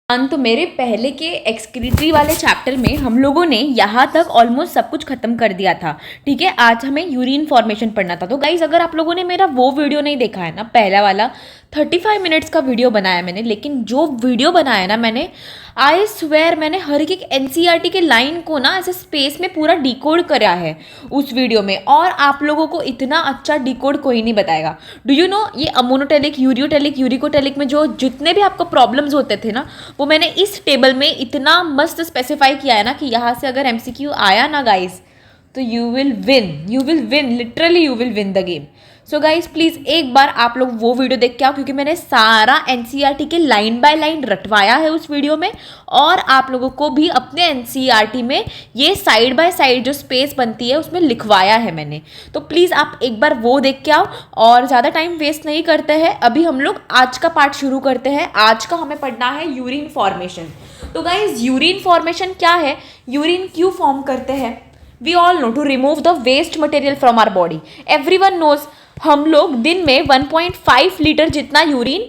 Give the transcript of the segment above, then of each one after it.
तो मेरे पहले के एक्सक्रीटरी वाले चैप्टर में हम लोगों ने यहाँ तक ऑलमोस्ट सब कुछ खत्म कर दिया था। ठीक है, आज हमें यूरिन फॉर्मेशन पढ़ना था। तो गाइज अगर आप लोगों ने मेरा वो वीडियो नहीं देखा है ना, पहला वाला 35 मिनट्स का वीडियो बनाया मैंने, लेकिन जो वीडियो बनाया ना मैंने, आई स्वेयर मैंने हर एक एनसीईआरटी के लाइन को ना ऐसे स्पेस में पूरा डिकोड करा है उस वीडियो में, और आप लोगों को इतना अच्छा डिकोड कोई नहीं बताएगा। डू यू नो, ये अमोनोटेलिक, यूरियोटेलिक, यूरिकोटेलिक में जो जितने भी आपको प्रॉब्लम्स होते थे ना, वो मैंने इस टेबल में इतना मस्त स्पेसिफाई किया है ना कि यहाँ से अगर एमसीक्यू आया ना गाइस, तो you will win, literally you will win the game. So guys please एक बार आप लोग वो वीडियो देख के आओ, क्योंकि मैंने सारा एनसीईआरटी के लाइन बाय लाइन रटवाया है उस वीडियो में, और आप लोगों को भी अपने एनसीईआरटी में ये साइड बाय साइड जो स्पेस बनती है उसमें लिखवाया है मैंने। तो प्लीज़ आप एक बार वो देख के आओ, और ज़्यादा टाइम वेस्ट नहीं करते हैं, अभी हम लोग आज का पार्ट शुरू करते हैं। आज का हमें पढ़ना है यूरिन फॉर्मेशन। तो गाइज यूरिन फॉर्मेशन क्या है, यूरिन क्यों फॉर्म करते हैं? We all know to remove the waste material from our body. Everyone knows हम लोग दिन में 1.5 लीटर जितना यूरिन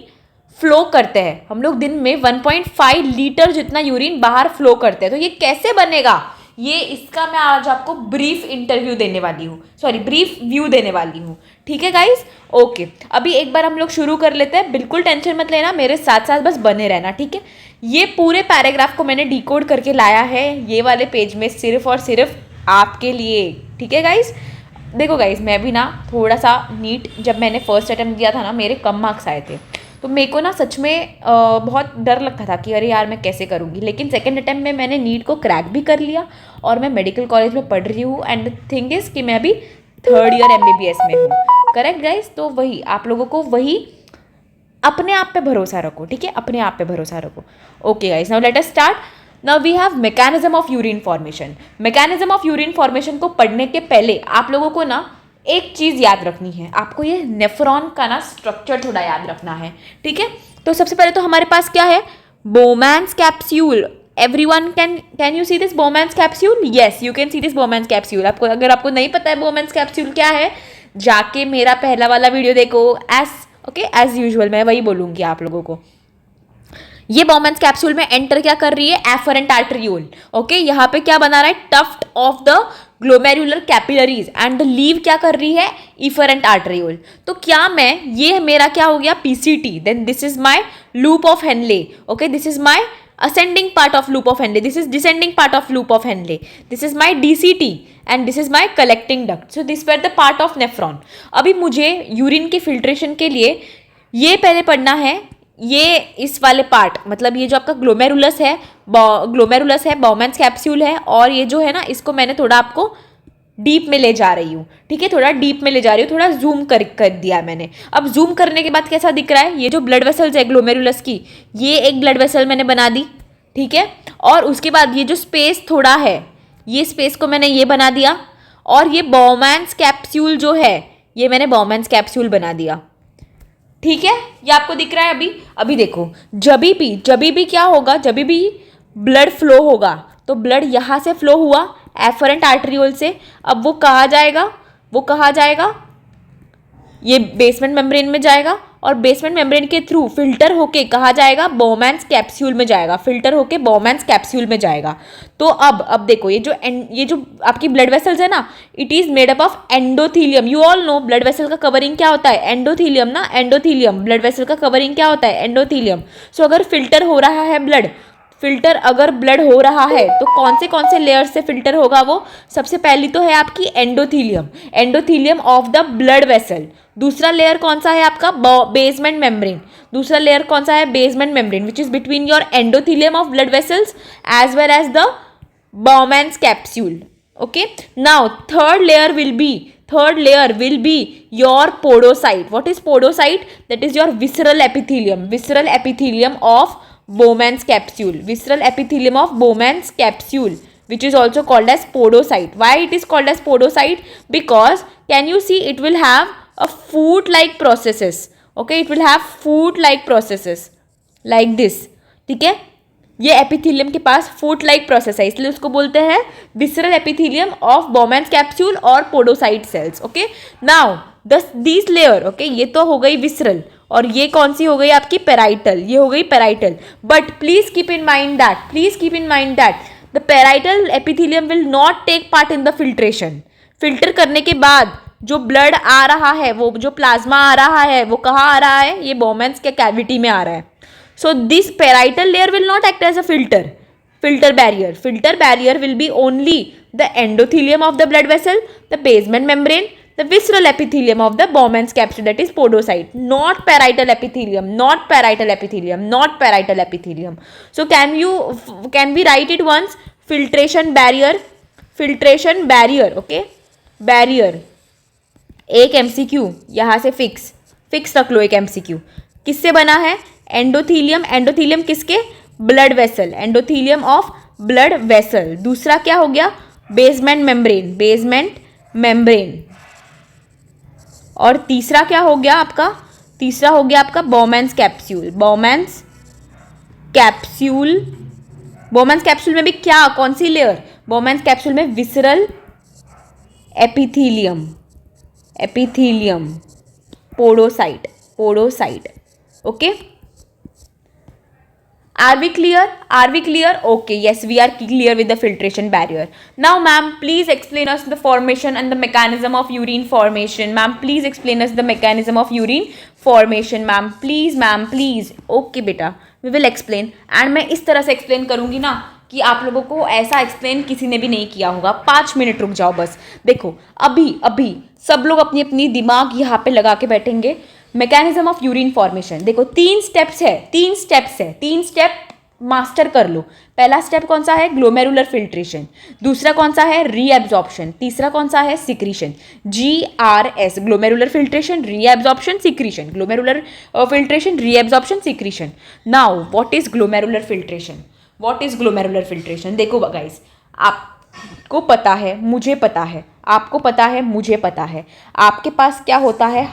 फ्लो करते हैं। हम लोग दिन में 1.5 लीटर जितना यूरिन बाहर फ्लो करते हैं। तो ये कैसे बनेगा, ये इसका मैं आज आपको ब्रीफ इंटरव्यू देने वाली हूँ, ब्रीफ व्यू देने वाली हूँ। ठीक है गाइज, ओके। अभी एक बार हम लोग शुरू कर लेते हैं, बिल्कुल टेंशन मत लेना, मेरे साथ साथ बस बने रहना। ठीक है, ये पूरे पैराग्राफ को मैंने डिकोड करके लाया है ये वाले पेज में, सिर्फ और सिर्फ आपके लिए। ठीक है गाइज, देखो गाइज, मैं भी ना थोड़ा सा नीट, जब मैंने फर्स्ट अटेम्प्ट दिया था ना, मेरे कम मार्क्स आए थे, तो मेरे को ना सच में बहुत डर लगता था कि अरे यार मैं कैसे करूँगी। लेकिन सेकंड अटेम्प्ट में मैंने नीट को क्रैक भी कर लिया, और मैं मेडिकल कॉलेज में पढ़ रही हूँ। एंड द थिंग इज़ कि मैं अभी 3rd ईयर MBBS में हूँ। करेक्ट गाइज, तो वही आप लोगों को वही अपने आप पे भरोसा रखो। ठीक है, अपने आप पे भरोसा रखो। Okay guys, now let us start. Now we have mechanism of urine formation. Mechanism of urine formation को पढ़ने के पहले आप लोगों को ना एक चीज़ याद रखनी है, आपको ये नेफ्रॉन का ना स्ट्रक्चर थोड़ा याद रखना है। ठीक है, तो सबसे पहले तो हमारे पास क्या है, Bowman's capsule. Everyone can you see this Bowman's capsule? Yes, you can see this Bowman's capsule. आपको अगर आपको नहीं पता है बोमैन्स कैप्सूल क्या है, जाके मेरा पहला वाला वीडियो देखो। एज यूजुअल मैं वही बोलूँगी आप लोगों को। ये बोमैन्स कैप्सूल में एंटर क्या कर रही है, एफरेंट आर्टरियोल। ओके, यहाँ पे क्या बना रहा है, tuft of the glomerular capillaries, and the leave क्या कर रही है, इफरेंट आर्टरियोल। तो क्या मैं, ये मेरा क्या हो गया, PCT, then this is my loop of Henle. Okay, this is my ascending part of loop of Henle, this is descending part of loop of Henle, this is my DCT and this is my collecting duct. So this were the part of nephron. अभी मुझे urine के filtration के लिए ये पहले पढ़ना है, ये इस वाले पार्ट, मतलब ये जो आपका ग्लोमेरुलस है बोमैन्स कैप्सूल है, और ये जो है ना, इसको मैंने थोड़ा आपको डीप में ले जा रही हूँ। ठीक है, थोड़ा डीप में ले जा रही हूँ, थोड़ा जूम कर दिया मैंने। अब जूम करने के बाद कैसा दिख रहा है, ये जो ब्लड वेसल्स है ग्लोमेरुलस की, ये एक ब्लड वेसल मैंने बना दी। ठीक है, और उसके बाद ये जो स्पेस थोड़ा है, ये स्पेस को मैंने ये बना दिया, और ये बोमैन्स कैप्सूल जो है, ये मैंने बोमैन्स कैप्सूल बना दिया। ठीक है, ये आपको दिख रहा है। अभी देखो, जब भी क्या होगा, जब भी ब्लड फ्लो होगा, तो ब्लड यहाँ से फ्लो हुआ एफरेंट आर्टरियोल से, अब वो कहाँ जाएगा, ये बेसमेंट मेम्ब्रेन में जाएगा, और बेसमेंट मेम्ब्रेन के थ्रू फिल्टर होके कहाँ जाएगा, बोमैन्स कैप्सूल में जाएगा, फिल्टर होके बोमैन्स कैप्सूल में जाएगा। तो अब देखो, ये जो आपकी ब्लड वेसल्स है ना, it is made up of endothelium. You all know blood vessel का कवरिंग क्या होता है, एंडोथीलियम ना, एंडोथीलियम। ब्लड वेसल का कवरिंग क्या होता है, एंडोथीलियम। सो अगर फिल्टर हो रहा है ब्लड हो रहा है, तो कौन से लेयर से फिल्टर होगा वो, सबसे पहली तो है आपकी endothelium of the blood vessel. दूसरा लेयर कौन सा है आपका, basement membrane, which is between your endothelium of blood vessels as well as the Bowman's capsule. Okay, now third layer will be your podocyte. What is podocyte? That is your visceral epithelium of Bowman's capsule, which is also called as podocyte. Why it is called as podocyte? Because can you see, it will have a foot-like processes. Okay, it will have foot-like processes like this. ठीक है, ये epithelium के पास फूट like process है, इसलिए उसको बोलते हैं visceral epithelium of Bowman's capsule और podocyte cells. Okay, now this layer, okay, ये तो हो गई विसरल। और ये कौन सी हो गई आपकी पेराइटल, ये हो गई parietal. But please keep in mind that the parietal epithelium will not take part in the filtration. Filter करने के बाद जो ब्लड आ रहा है, वो जो प्लाज्मा आ रहा है, वो कहाँ आ रहा है, ये बोमेंस के कैविटी में आ रहा है. So this parietal layer will not act as a filter barrier will be only the endothelium of the blood vessel, the basement membrane, the visceral epithelium of the Bowman's capsule, that is podocyte, not parietal epithelium. So can we write it once? Filtration barrier, okay, barrier. एक MCQ यहाँ से fix रख लो. एक MCQ किससे बना है? Endothelium किसके? Blood vessel, endothelium of blood vessel. दूसरा क्या हो गया? Basement membrane. और तीसरा क्या हो गया आपका? तीसरा हो गया आपका बोमेंस कैप्सूल में भी क्या, कौन सी लेयर? बोमेंस कैप्सूल में visceral epithelium, podocyte. Okay, Are we clear? Okay, yes, we are clear with the filtration barrier. Now, ma'am, please explain us the formation and the mechanism of urine formation. Ma'am, please explain us the mechanism of urine formation. Ma'am, please. Okay, बेटा, we will explain. And मैं इस तरह से explain करूँगी ना कि आप लोगों को ऐसा एक्सप्लेन किसी ने भी नहीं किया होगा. 5 मिनट रुक जाओ बस. देखो, अभी सब लोग अपनी दिमाग यहाँ पे लगा के बैठेंगे. Mechanism of urine formation. देखो, 3 स्टेप मास्टर कर लो. पहला स्टेप कौन सा है? Glomerular filtration. दूसरा कौन सा है? रीएब्जॉर्प्शन. तीसरा कौन सा है? Secretion. GRS, glomerular filtration, reabsorption, secretion. Glomerular filtration, reabsorption, secretion. Now what is glomerular filtration? देखो गाइस, आपको पता है, मुझे पता है, आपको पता है, मुझे पता है. आपके पास क्या होता है?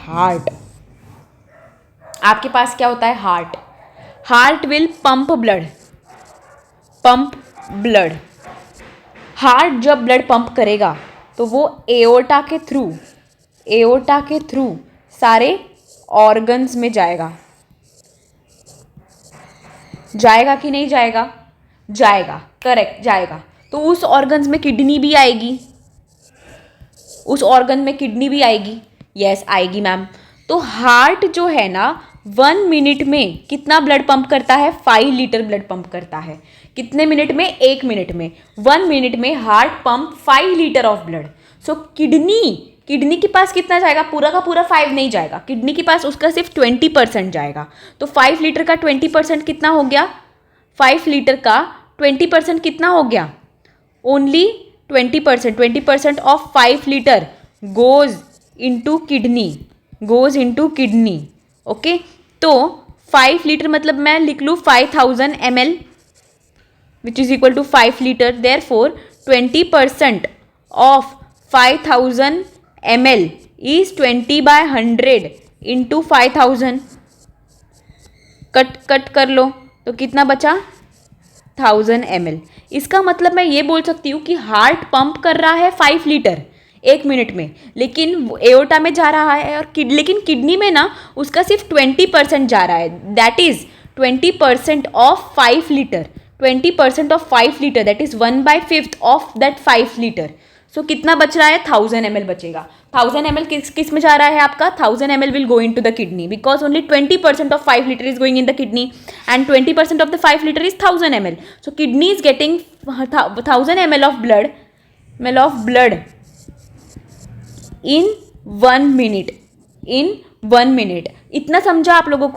Heart will pump blood. Heart जब ब्लड पंप करेगा तो वो एओर्टा के थ्रू सारे ऑर्गन्स में जाएगा कि नहीं जाएगा? करेक्ट, जाएगा. तो उस ऑर्गन्स में किडनी भी आएगी. यस, आएगी मैम. तो हार्ट जो है ना 1 मिनट में कितना ब्लड पंप करता है? 5 लीटर ब्लड पंप करता है. कितने मिनट में? 1 मिनट में. 1 मिनट में heart pump 5 litre of blood. So kidney के पास कितना जाएगा? पूरा का पूरा 5 नहीं जाएगा. किडनी के पास उसका सिर्फ 20% जाएगा. तो 5 लीटर का 20% कितना हो गया? 5 लीटर का 20% कितना हो गया? Only 20% of 5 litre goes into kidney. Okay, तो 5 लीटर मतलब मैं लिख लूँ 5000 ml which is equal to 5 litre. Therefore 20% of 5000 ml is 20/100 into 5000. कट कर लो तो कितना बचा? 1000 ml. इसका मतलब मैं ये बोल सकती हूँ कि हार्ट पंप कर रहा है 5 लीटर 1 मिनट में, लेकिन एओर्टा में जा रहा है. और लेकिन किडनी में ना उसका सिर्फ 20% जा रहा है. That is 20% of 5 litre. 20% of 5 litre, that is 1/5 of that 5 litre. So कितना बच रहा है? 1000 ml बचेगा. 1000 ml किस में जा रहा है आपका? 1000 ml will go into the kidney because only 20% of 5 litre is going in the kidney and 20% of the 5 litre is 1000 ml. So kidney is getting 1000 ml of blood in 1 minute. इतना समझा आप लोगों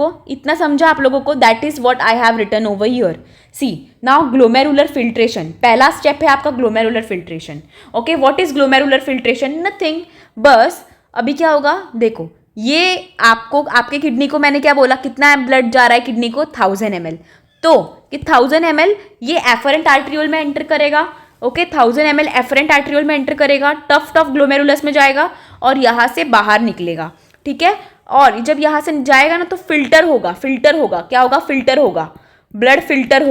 को? That is what I have written over here. See now glomerular filtration. पहला step है आपका glomerular filtration. Okay, what is glomerular filtration? Nothing. बस अभी क्या होगा? देखो, ये आपके किडनी को मैंने क्या बोला? कितना ब्लड जा रहा है किडनी को? 1000 ml. तो कि 1000 ml ये एफरेंट आर्ट्रियोल में एंटर करेगा. ओके, 1000 ml एफरेंट आर्ट्रियोल में एंटर करेगा, टफ ग्लोमेरुलस में जाएगा और यहाँ से बाहर निकलेगा. ठीक है, और जब यहाँ से जाएगा ना तो फिल्टर होगा. क्या होगा? फिल्टर होगा. ब्लड फिल्टर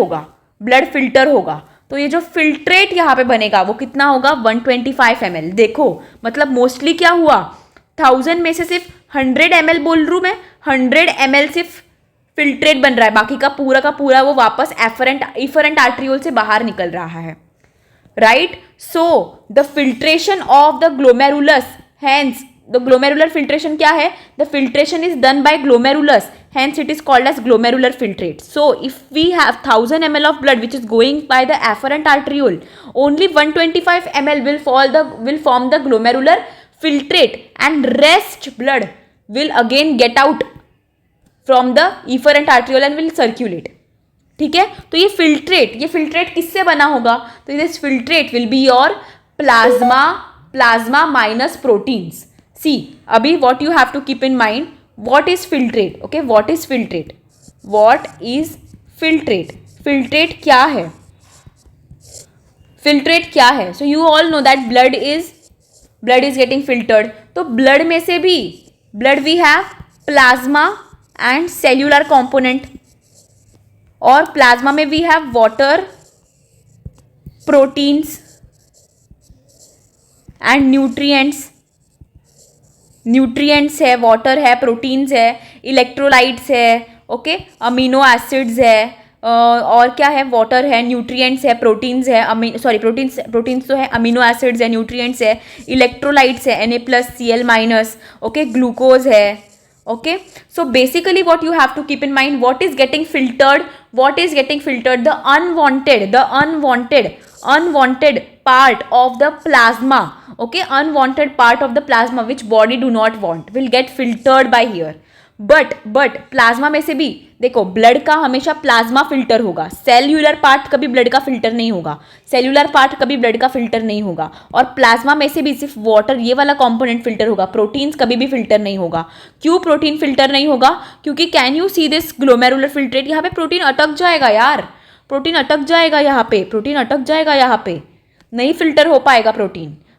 होगा. तो ये जो फिल्ट्रेट यहाँ पे बनेगा वो कितना होगा? 125 ml. देखो, मतलब मोस्टली क्या हुआ? 1000 में से सिर्फ 100 ml बोल रही हूँ मैं, 100 ml सिर्फ फिल्ट्रेट बन रहा है, बाकी का पूरा वो वापस इफरेंट आर्ट्रियोल से बाहर निकल रहा है, right. So the filtration of the glomerulus, hence the glomerular filtration क्या है, the filtration is done by glomerulus, hence it is called as glomerular filtrate. So if we have 1000 ml of blood which is going by the afferent arteriole, only 125 ml will form the glomerular filtrate, and rest blood will again get out from the efferent arteriole and will circulate. ठीक है, तो ये filtrate किससे बना होगा, तो this filtrate will be your plasma minus proteins. See अभी what you have to keep in mind, what is filtrate. Okay, what is filtrate? Filtrate क्या है, filtrate क्या है. So you all know that blood is getting filtered. तो blood में से भी blood we have plasma and cellular component, और plasma में we have water, proteins and nutrients है, वाटर है, प्रोटीन्स है, इलेक्ट्रोलाइट्स है, ओके, अमीनो एसिड्स है, और क्या है, वाटर है, न्यूट्रिएंट्स है, प्रोटीन्स है, प्रोटीन्स तो है, अमीनो एसिड्स है, न्यूट्रिएंट्स है, इलेक्ट्रोलाइट्स है, Na+Cl-, ओके, ग्लूकोज है, okay. So basically what you have to keep in mind, what is getting filtered, the unwanted part of the plasma, okay, unwanted part of the plasma which body do not want will get filtered by here. but plasma में से भी देखो, blood का हमेशा plasma filter होगा, cellular part कभी blood का filter नहीं होगा, और प्लाज्मा में से भी सिर्फ वाटर ये वाला कंपोनेंट फिल्टर होगा, प्रोटीन्स कभी भी फिल्टर नहीं होगा. क्यों प्रोटीन फिल्टर नहीं होगा, क्योंकि can you see this glomerular filtrate, यहाँ पे प्रोटीन अटक जाएगा यार, प्रोटीन अटक जाएगा यहाँ पे, नहीं फिल्टर हो पाएगा.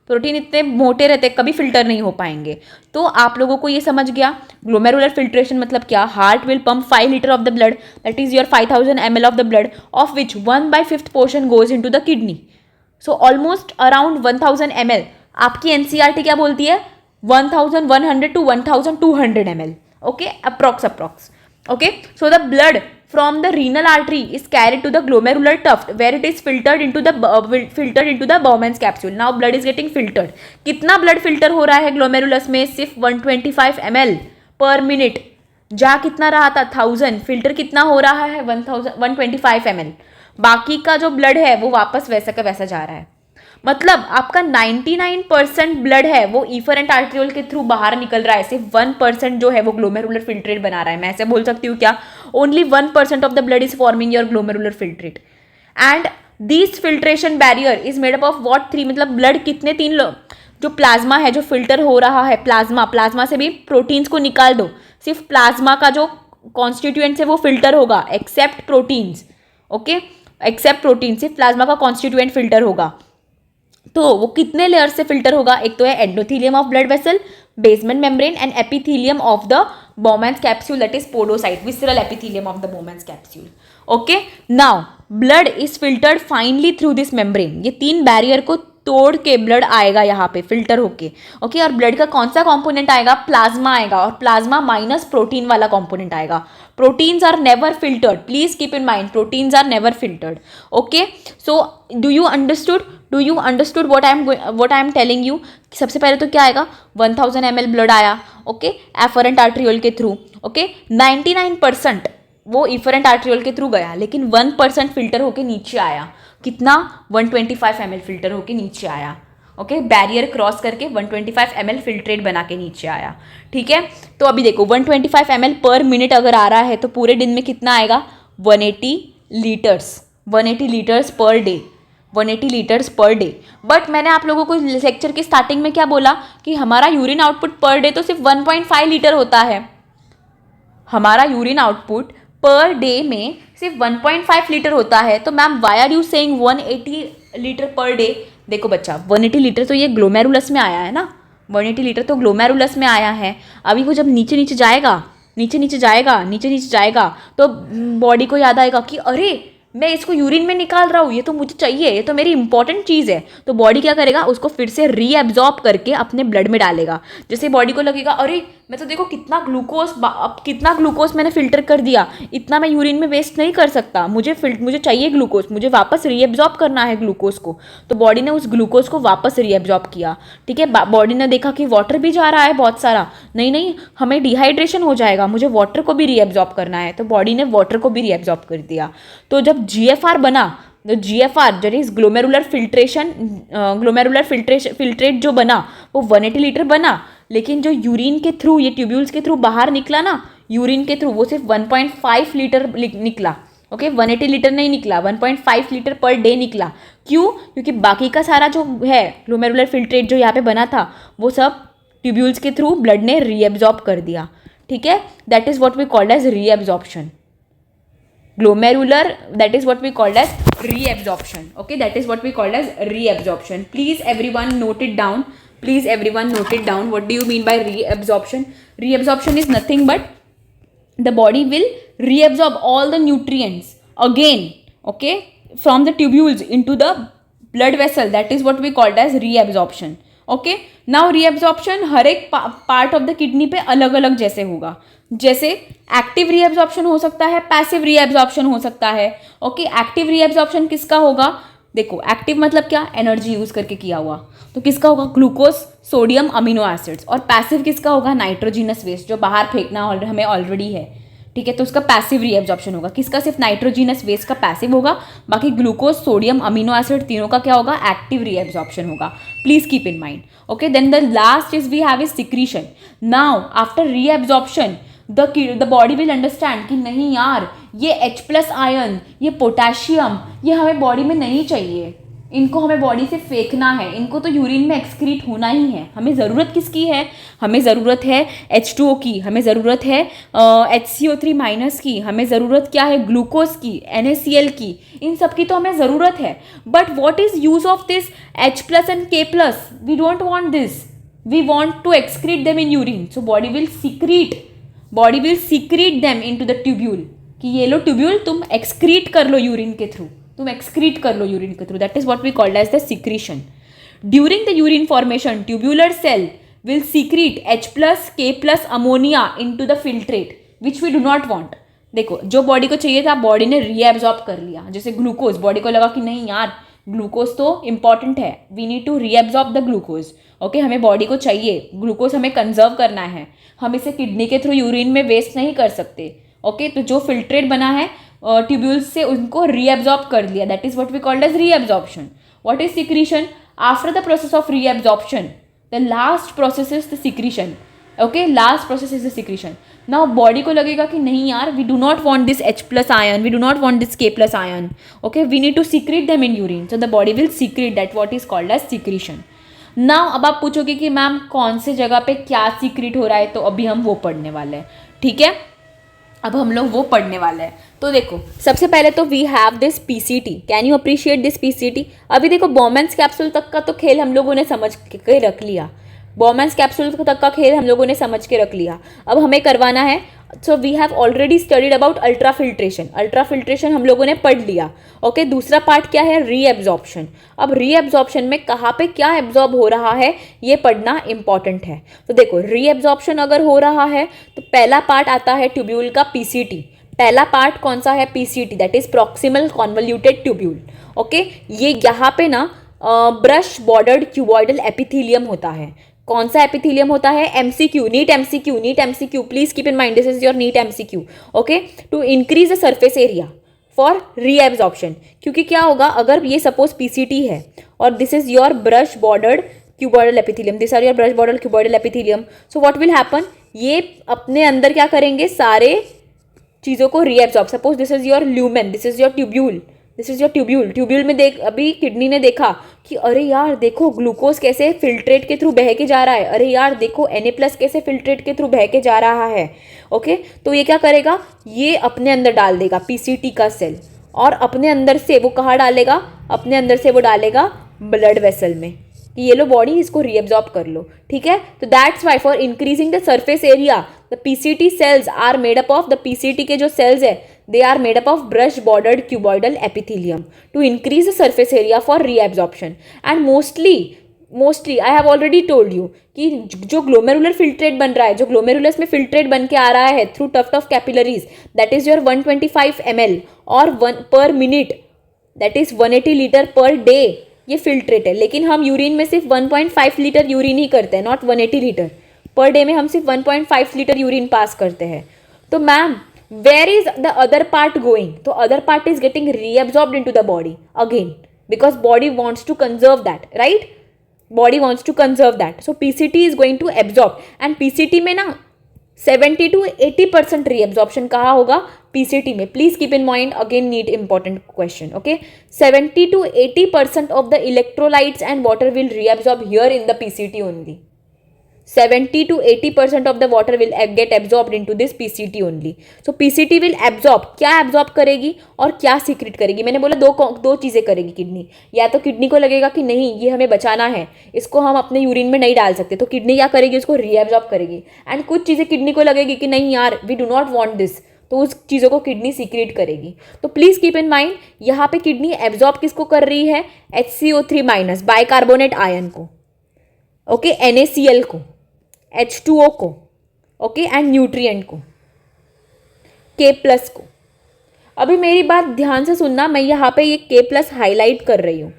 प्रोटीन इतने मोटे रहते कभी फिल्टर नहीं हो पाएंगे. तो आप लोगों को ये समझ गया ग्लोमेरुलर फिल्ट्रेशन मतलब क्या. Heart will pump 5 litre of the blood, that is your 5000 ml of the blood, of which 1/5 portion goes into the kidney. So almost around 1000 ml. आपकी एनसीईआरटी क्या बोलती है, 1100 to 1200 ml, okay, approx. Okay, so the blood from the renal artery is carried to the glomerular tuft where it is filtered into the Bowman's capsule. Now blood is getting filtered. कितना blood filter हो रहा है glomerulus में, सिर्फ 125 ml per minute. जा कितना रहा था 1000, फिल्टर कितना हो रहा है 125 ml. बाकी का जो ब्लड है वो वापस वैसा का वैसा जा रहा है. मतलब आपका 99% ब्लड है वो इफरेंट आर्ट्रियोल के थ्रू बाहर निकल रहा है, सिर्फ 1% जो है वो ग्लोमेरुलर फिल्ट्रेट बना रहा है. मैं ऐसे बोल सकती हूँ क्या, only 1% of the blood is forming your glomerular filtrate. And this filtration barrier is made up of what 3, मतलब ब्लड कितने 3 जो प्लाज्मा है जो फिल्टर हो रहा है, प्लाज्मा से भी प्रोटीन्स को निकाल दो, सिर्फ प्लाज्मा का जो कॉन्स्टिट्यूएंट्स है वो फिल्टर होगा, except proteins, okay, except protein, सिर्फ प्लाज्मा का कॉन्स्टिट्यूएंट फिल्टर होगा. तो वो कितने लेयर से फिल्टर होगा, एक तो है endothelium of blood vessel, basement membrane and epithelium of the Bowman's capsule, that is podocyte, visceral epithelium of the Bowman's capsule. Okay, now blood is filtered finely through this membrane. ये 3 barrier को तोड़ के blood आएगा यहाँ पे filter होके, okay. और blood का कौन सा कंपोनेंट आएगा, प्लाज्मा आएगा, और प्लाज्मा माइनस प्रोटीन वाला कंपोनेंट आएगा. Proteins are never filtered, please keep in mind, proteins are never filtered, okay. So do you understood what I am telling you. सबसे पहले तो क्या आएगा, 1000 ml ब्लड आया, ओके, एफरेंट आर्ट्रियोल के through, okay. 99% वो इफरेंट आर्ट्रियोल के through गया, लेकिन 1% फिल्टर होके नीचे आया. कितना, 125 ml फिल्टर होके नीचे आया, ओके. बैरियर क्रॉस करके 125 ml फिल्ट्रेट बना के नीचे आया, ठीक है. तो अभी देखो 125 ml पर मिनट अगर आ रहा है तो पूरे दिन में कितना आएगा, 180 litres per day, 180 litres per day. But मैंने आप लोगों को लेक्चर की स्टार्टिंग में क्या बोला कि हमारा यूरिन आउटपुट पर डे तो सिर्फ 1.5 लीटर होता है. हमारा यूरिन आउटपुट पर डे में सिर्फ 1.5 लीटर होता है. तो ma'am why are you saying 180 litre per day. देखो बच्चा, 180 लीटर तो ये ग्लोमेरुलस में आया है ना, 180 लीटर तो ग्लोमेरुलस में आया है. अभी वो जब नीचे जाएगा तो बॉडी को याद आएगा कि अरे मैं इसको यूरिन में निकाल रहा हूँ, ये तो मुझे चाहिए, ये तो मेरी इंपॉर्टेंट चीज़ है। तो बॉडी क्या करेगा, उसको फिर से रीएब्जॉर्ब करके अपने ब्लड में डालेगा। जैसे बॉडी को लगेगा अरे मैं तो देखो कितना ग्लूकोज, अब कितना ग्लूकोज मैंने फिल्टर कर दिया, इतना मैं यूरिन में वेस्ट नहीं कर सकता, मुझे चाहिए ग्लूकोज, मुझे वापस रीएब्जॉर्ब करना है ग्लूकोज को। तो बॉडी ने उस ग्लूकोज को वापस रीएब्जॉर्ब किया। ठीक है, बॉडी ने देखा कि वाटर भी जा रहा है बहुत सारा, नहीं हमें डिहाइड्रेशन हो जाएगा, मुझे वाटर को भी रीएब्जॉर्ब करना है, तो बॉडी ने वाटर को भी रीएब्जॉर्ब कर दिया। तो जब जीएफआर बना, तो GFR that is glomerular filtrate जो बना वो 180 लीटर बना, लेकिन जो यूरिन के थ्रू, ये ट्यूब्यूल्स के थ्रू बाहर निकला ना, यूरिन के थ्रू, वो सिर्फ 1.5 लीटर निकला। ओके 180 लीटर नहीं निकला, 1.5 लीटर पर डे निकला। क्यों? क्योंकि बाकी का सारा जो है ग्लोमेरुलर फिल्ट्रेट जो यहाँ पे बना था वो सब ट्यूब्यूल्स के थ्रू ब्लड ने रीएब्जॉर्ब कर दिया। ठीक है, that is what we called as reabsorption. glomerular, that is what we called as reabsorption. Okay, that is what we called as reabsorption. Please everyone note it down. Please everyone note it down. What do you mean by reabsorption? Reabsorption is nothing but the body will reabsorb all the nutrients again, okay, from the tubules into the blood vessel. That is what we called as reabsorption. Okay, now reabsorption हर एक part of the kidney पे अलग अलग जैसे होगा। जैसे active reabsorption हो सकता है, पैसिव रीएब्जॉर्प्शन हो सकता है। ओके, एक्टिव रीएब्जॉर्प्शन किसका होगा? देखो एक्टिव मतलब क्या, एनर्जी यूज करके किया हुआ, तो किसका होगा? Glucose, sodium, amino acids. और पैसिव किसका होगा? नाइट्रोजिनस वेस्ट, जो बाहर फेंकना हमें ऑलरेडी है। ठीक है, तो उसका पैसिव रीएब्जॉर्प्शन होगा। किसका? सिर्फ नाइट्रोजिनस वेस्ट का पैसिव होगा, बाकी ग्लूकोज, सोडियम, अमीनो एसिड तीनों का क्या होगा? एक्टिव रीएब्जॉर्प्शन होगा। Please keep in mind. Okay, then the last is we have is secretion. Now after reabsorption the body will understand कि नहीं यार, ये H+ आयन, ये पोटेशियम, ये हमें बॉडी में नहीं चाहिए, इनको हमें बॉडी से फेंकना है, इनको तो यूरिन में एक्सक्रीट होना ही है। हमें ज़रूरत किसकी है? हमें ज़रूरत है H2O की, हमें ज़रूरत है HCO3- की, हमें ज़रूरत क्या है? ग्लूकोज की, NaCl की, इन सब की तो हमें ज़रूरत है। But what is use of this H+ and K+? We don't want this, we want to excrete them in urine. So body will secrete them into the tubule, कि ये लो ट्यूब्यूल, तुम एक्सक्रीट कर लो urine के through, तुम excrete कर लो यूरिन के through. That is what we called as the secretion. During the urine formation tubular cell will secrete H+, K+ ammonia into the filtrate which we do not want. देखो, जो body को चाहिए था body ने reabsorb कर लिया। जैसे glucose, body को लगा कि नहीं यार ग्लूकोज तो इंपॉर्टेंट है, we need to reabsorb the glucose. Okay, हमें बॉडी को चाहिए, ग्लूकोज हमें कंजर्व करना है, हम इसे किडनी के थ्रू यूरिन में वेस्ट नहीं कर सकते। ओके, तो जो फिल्ट्रेट बना है ट्यूब्यूल्स से, उनको रीएब्जॉर्ब कर लिया। That is what we called as reabsorption. What is secretion? After the process of reabsorption the last process is the secretion. Okay, last process is the secretion. Now body को लगेगा कि नहीं यार, we do not want this H+ ion, we do not want this K+ ion. Okay, we need to secrete them in urine, so the body will secrete that, what is called as secretion. Now अब आप पूछोगे कि ma'am कौन से जगह पे क्या secret हो रहा है, तो अभी हम वो पढ़ने वाले हैं। ठीक है, अब हम लोग वो पढ़ने वाले हैं। तो देखो, सबसे पहले तो we have this PCT। Can you appreciate this PCT? अभी देखो, बॉमेंस कैप्सूल तक का तो खेल हम लोगों ने समझ के रख लिया, बॉमेंस कैप्सूल तक का खेल हम लोगों ने समझ के रख लिया। अब हमें करवाना है, so we have already studied about ultrafiltration. Ultrafiltration हम लोगों ने पढ़ लिया। ओके, दूसरा पार्ट क्या है? रीएब्जॉर्प्शन। अब रीएब्जॉर्प्शन में कहाँ पे क्या एब्जॉर्ब हो रहा है ये पढ़ना इंपॉर्टेंट है। तो देखो, रीएब्जॉर्प्शन अगर हो रहा है तो पहला पार्ट आता है ट्यूब्यूल का PCT। पहला पार्ट कौन सा है? PCT, that is proximal convoluted tubule. Okay, ये यहाँ पे ना ब्रश बॉर्डर्ड क्यूबॉइडल एपिथेलियम होता है। कौन सा एपिथेलियम होता है? MCQ, NEET MCQ, please keep in mind, this is your NEET MCQ। Okay, to increase the surface area for reabsorption. क्योंकि क्या होगा, अगर ये सपोज PCT है और this is your brush bordered cuboidal epithelium, this are your brush bordered cuboidal epithelium, so what will happen, ये अपने अंदर क्या करेंगे, सारे चीज़ों को reabsorb. Suppose this is your lumen, this is your tubule, this is your tubule में देख, अभी किडनी ने देखा कि अरे यार देखो ग्लूकोज कैसे फिल्ट्रेट के थ्रू बह के जा रहा है, अरे यार देखो Na+ कैसे फिल्ट्रेट के थ्रू बह के जा रहा है। ओके, तो ये क्या करेगा, ये अपने अंदर डाल देगा PCT का सेल, और अपने अंदर से वो कहाँ डालेगा, अपने अंदर से वो डालेगा ब्लड वेसल में, कि ये लो बॉडी इसको रीएब्जॉर्ब कर लो। ठीक है, तो that's why for increasing the surface area the PCT cells are made up of, the PCT के जो सेल्स है They are made up of brush bordered cuboidal epithelium to increase the surface area for reabsorption. And mostly I have already told you कि जो glomerular filtrate बन रहा है, जो glomerulus में फिल्ट्रेट बन के आ रहा है through tuft of capillaries, that is your 125 ml और 1 per minute, that is 180 litre per day, ये फिल्ट्रेट है. लेकिन हम यूरिन में सिर्फ 1.5 लीटर यूरिन ही करते हैं, नॉट 180 लीटर पर डे में हम सिर्फ 1.5 लीटर यूरिन पास करते हैं. तो ma'am where is the other part going? तो other part is getting reabsorbed into the body again because body wants to conserve that, right? Body wants to conserve that. So PCT is going to absorb and PCT में ना 70 to 80% reabsorption कहाँ होगा? PCT में. Please keep in mind, again need important question, okay? 70 to 80% of the electrolytes and water will reabsorb here in the PCT only. 70 to 80% of the water will get absorbed into this PCT only. So PCT will absorb, क्या absorb करेगी और क्या secrete करेगी? मैंने बोला दो चीज़ें करेगी किडनी. या तो किडनी को लगेगा कि नहीं ये हमें बचाना है, इसको हम अपने यूरिन में नहीं डाल सकते, तो किडनी क्या करेगी? उसको रीएब्जॉर्ब करेगी. एंड कुछ चीज़ें किडनी को लगेगी कि नहीं यार we do not want this, तो उस चीज़ों को किडनी सीक्रेट करेगी. तो प्लीज़ कीप इन माइंड यहाँ पे किडनी एब्जॉर्ब किसको कर रही है? HCO3- बाइकार्बोनेट आयन को, ओके, NaCl को, H2O को, ओके, एंड न्यूट्रिएंट को, K+ को. अभी मेरी बात ध्यान से सुनना, मैं यहाँ पे ये K+ हाईलाइट कर रही हूँ,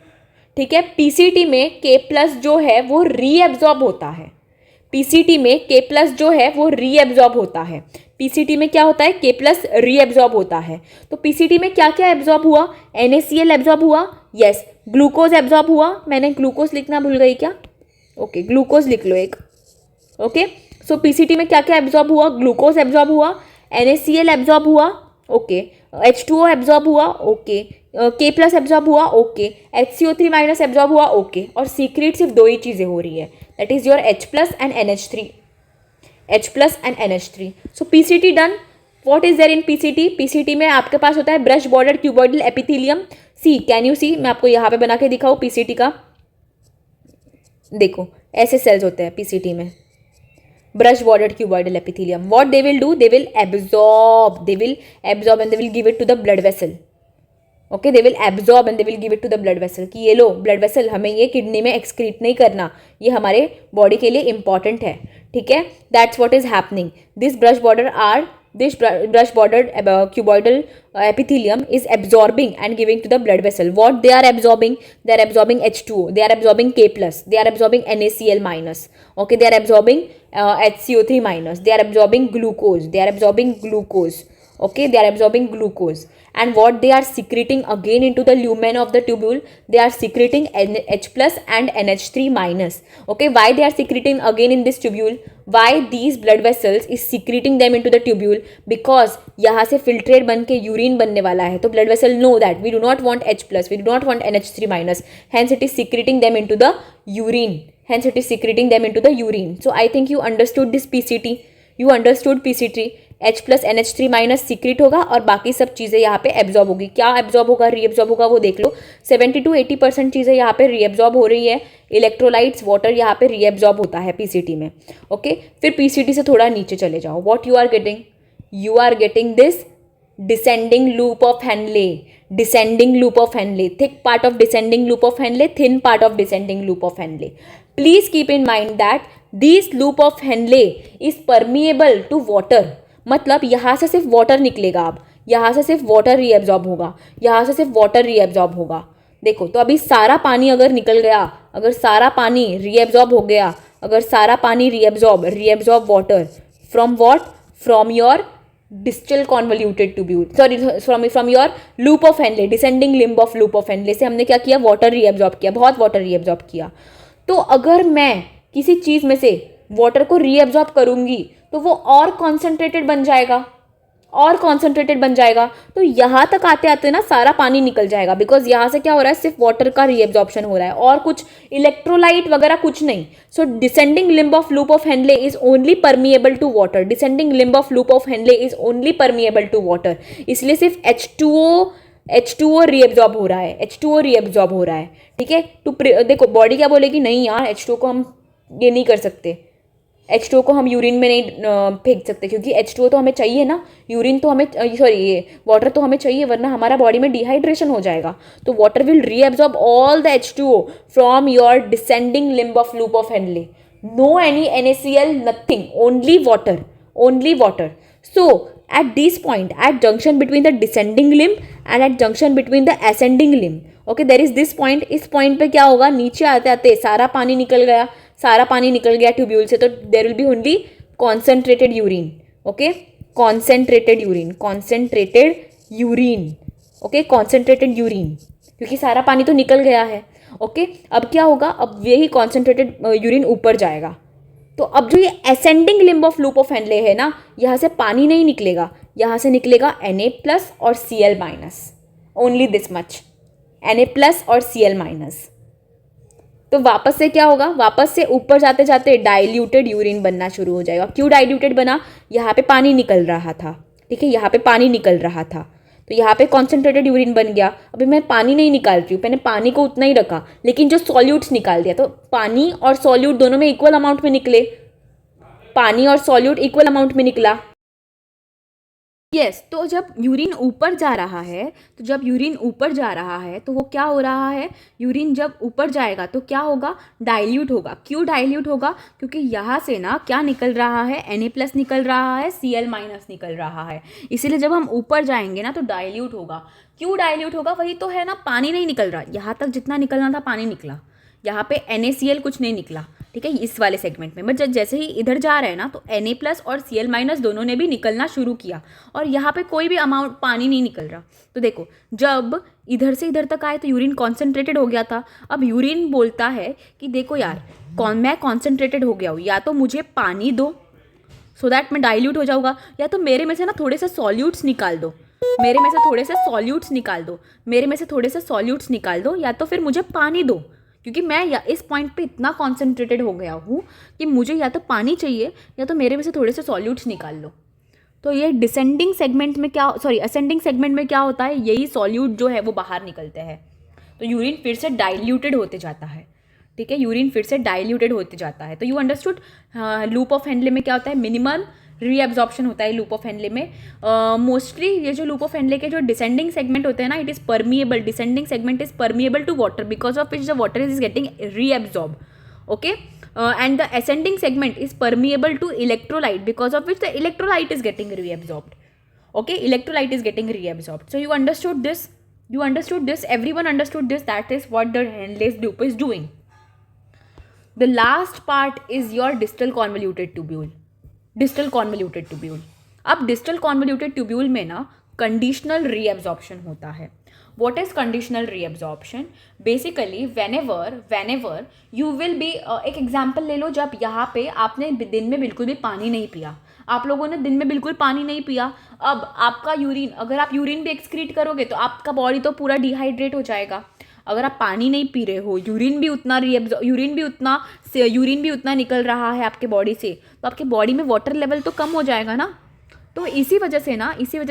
ठीक है. PCT में K+ जो है वो रीएब्जॉर्ब होता है. PCT में K+ जो है वो रीएब्जॉर्ब होता है. PCT में क्या होता है? K+ रीएब्जॉर्ब होता है. तो PCT में क्या क्या एब्जॉर्ब हुआ? NaCl एब्जॉर्ब हुआ, यस. ग्लूकोज एब्जॉर्ब हुआ, मैंने ग्लूकोज लिखना भूल गई क्या? ओके, ग्लूकोज लिख लो एक, ओके. सो PCT में क्या क्या एब्जॉर्ब हुआ? ग्लूकोज एब्जॉर्ब हुआ, NaCl एब्जॉर्ब हुआ, ओके, H2O एब्जॉर्ब हुआ, ओके, K+ एब्जॉर्ब हुआ, ओके, HCO3- एब्जॉर्ब हुआ, ओके. और सीक्रेट सिर्फ दो ही चीज़ें हो रही है, that is your H+ and NH3. H+ and NH3. So PCT done. What is there in PCT? PCT में आपके पास होता है brush border cuboidal epithelium. See, can you see? मैं आपको यहाँ पे बना के दिखाऊँ PCT का. देखो ऐसे सेल्स होते हैं PCT में, brush bordered cuboidal epithelium. What they will do? They will absorb and they will give it to the blood vessel. Okay, they will absorb and they will give it to the blood vessel कि ये लो blood vessel, हमें ये kidney में excrete नहीं करना, ये हमारे body के लिए important है, ठीक है. That's what is happening. This brush bordered cuboidal epithelium is absorbing and giving to the blood vessel. What they are absorbing? They are absorbing H2O, they are absorbing K+, they are absorbing NaCl-. Okay, they are absorbing HCO3-. they are absorbing glucose, okay, they are absorbing glucose. And what they are secreting again into the lumen of the tubule? They are secreting H+ and NH3-. Okay, why they are secreting again in this tubule? Why these blood vessels is secreting them into the tubule? Because यहाँ से filtrate बन के urine बनने वाला है, तो blood vessel know that we do not want H+, we do not want NH3-. hence it is secreting them into the urine. So I think you understood this PCT. You understood PCT. H+ NH3- secret होगा और बाकी सब चीज़ें यहाँ पे absorb होगी. क्या absorb होगा, रीएब्जॉर्ब होगा, वो देख लो. 70 to 80% चीज़ें यहाँ पे रीएब्जॉर्ब हो रही है. इलेक्ट्रोलाइट्स, वाटर यहाँ पे रीएब्जॉर्ब होता है PCT में, ओके. फिर PCT से थोड़ा नीचे चले जाओ. What you are getting? You are getting this descending loop of Henle, thick part of descending loop of Henle, thin part of descending loop of Henle. Please keep in mind that this loop of Henle is permeable to water. मतलब यहाँ से सिर्फ water निकलेगा, अब यहाँ से सिर्फ water reabsorb होगा, यहाँ से सिर्फ वाटर रीएब्जॉर्ब होगा. देखो तो अभी सारा पानी अगर निकल गया, अगर सारा पानी रीएब्जॉर्ब हो गया, अगर सारा पानी reabsorb water from what? From your distal convoluted tubule, sorry, from your loop of Henle, descending limb of loop of Henle से हमने क्या किया? वाटर रीएब्जॉर्ब किया, बहुत वाटर रीएब्जॉर्ब किया. तो अगर मैं किसी चीज़ में से वाटर को रीएब्जॉर्ब करूँगी तो वो और कॉन्सेंट्रेटेड बन जाएगा, तो यहाँ तक आते आते ना सारा पानी निकल जाएगा. बिकॉज यहाँ से क्या हो रहा है? सिर्फ वाटर का रीएब्जॉर्प्शन हो रहा है और कुछ इलेक्ट्रोलाइट वगैरह कुछ नहीं. So descending limb of loop of Henle is only permeable to water. इसलिए सिर्फ H2O रीएब्जॉर्ब हो रहा है. ठीक है. देखो बॉडी क्या बोलेगी? नहीं यार H2O को हम ये नहीं कर सकते, H2O को हम यूरिन में नहीं फेंक सकते, क्योंकि H2O तो हमें चाहिए ना, यूरिन तो हमें सॉरी ये वाटर तो हमें चाहिए, वरना हमारा बॉडी में डिहाइड्रेशन हो जाएगा. तो water will reabsorb all the H2O from your descending limb of loop of Henle. No any NaCl, nothing, only water, only water. So at this point, at junction between the descending limb and at junction between the ascending limb, okay, there is this point. इस point पे क्या होगा, नीचे आते आते सारा पानी निकल गया ट्यूब्यूल से, तो there will be only concentrated urine. Okay, concentrated urine, क्योंकि सारा पानी तो निकल गया है. ओके, अब क्या होगा, अब यही कॉन्सेंट्रेटेड यूरिन ऊपर जाएगा. तो अब जो ये ascending limb of loop of Henley है ना, यहाँ से पानी नहीं निकलेगा, यहाँ से निकलेगा Na+ और Cl-, only this much, Na+ और Cl-. तो वापस से क्या होगा, वापस से ऊपर जाते जाते डाइल्यूटेड यूरिन बनना शुरू हो जाएगा. क्यों डाइल्यूटेड बना, यहाँ पे पानी निकल रहा था. ठीक है, यहाँ पे पानी निकल रहा था, तो यहाँ पे कॉन्सेंट्रेटेड यूरिन बन गया. अभी मैं पानी नहीं निकाल रही हूँ, मैंने पानी को उतना ही रखा, लेकिन जो सॉल्यूट्स निकाल दिया, तो पानी और सॉल्यूट दोनों में इक्वल अमाउंट में निकले, पानी और सॉल्यूट इक्वल अमाउंट में निकला. यस, तो जब यूरिन ऊपर जा रहा है, तो वो क्या हो रहा है, यूरिन जब ऊपर जाएगा तो क्या होगा, डाइल्यूट होगा. क्यों डाइल्यूट होगा, क्योंकि यहाँ से ना क्या निकल रहा है, Na+ निकल रहा है, Cl- निकल रहा है. इसीलिए जब हम ऊपर जाएंगे ना तो डाइल्यूट होगा. क्यों डाइल्यूट होगा, वही तो है ना, पानी नहीं निकल रहा. यहाँ तक जितना निकलना था पानी निकला, यहाँ पे NaCl कुछ नहीं निकला. ठीक है, इस वाले सेगमेंट में. बट जैसे ही इधर जा रहे हैं ना, तो Na+ और Cl- दोनों ने भी निकलना शुरू किया, और यहाँ पे कोई भी अमाउंट पानी नहीं निकल रहा. तो देखो, जब इधर से इधर तक आए तो यूरिन कॉन्सेंट्रेटेड हो गया था. अब यूरिन बोलता है कि देखो यार, मैं कॉन्सेंट्रेटेड हो गया हूँ, या तो मुझे पानी दो सो दैट मैं डाइल्यूट हो जाऊँगा, या तो मेरे में से ना थोड़े से सॉल्यूट्स निकाल दो, मेरे में से थोड़े से सॉल्यूट्स निकाल दो, या तो फिर मुझे पानी दो, क्योंकि मैं या इस पॉइंट पे इतना कॉन्सेंट्रेटेड हो गया हूँ कि मुझे या तो पानी चाहिए, या तो मेरे में से थोड़े से सॉल्यूट्स निकाल लो. तो ये असेंडिंग सेगमेंट में क्या होता है, यही सॉल्यूट जो है वो बाहर निकलते हैं. तो यूरिन फिर से डाइल्यूटेड होते जाता है. ठीक है, यूरिन फिर से डाइल्यूटेड होते जाता है. तो you understood, loop of Henley में क्या होता है, मिनिमल रीएब्जॉर्प्शन होता है लूप ऑफ हेनले में. मोस्टली ये जो लूप ऑफ हेनले के जो डिसेंडिंग सेगमेंट होते हैं ना, it is permeable, descending segment is permeable to water, because of which the water is getting reabsorb. Okay, and the ascending segment is permeable to electrolyte, because of which the electrolyte is getting reabsorbed. Okay, electrolyte is getting reabsorbed. So you understood this, everyone understood this. That is what the Henle's loop is doing. The last part is your distal convoluted tubule. अब distal convoluted tubule में ना conditional reabsorption होता है. What is conditional reabsorption? Basically, whenever you will be, एक example ले लो, जब यहाँ पे आपने दिन में बिल्कुल भी पानी नहीं पिया, आप लोगों ने दिन में बिल्कुल पानी नहीं पिया, अब आपका यूरिन, अगर आप यूरिन भी एक्सक्रीट करोगे तो आपका बॉडी तो पूरा डिहाइड्रेट हो जाएगा. अगर आप पानी नहीं पी रहे हो, यूरिन भी उतना निकल रहा है आपके बॉडी से, तो आपके बॉडी में वाटर लेवल तो कम हो जाएगा ना. तो इसी वजह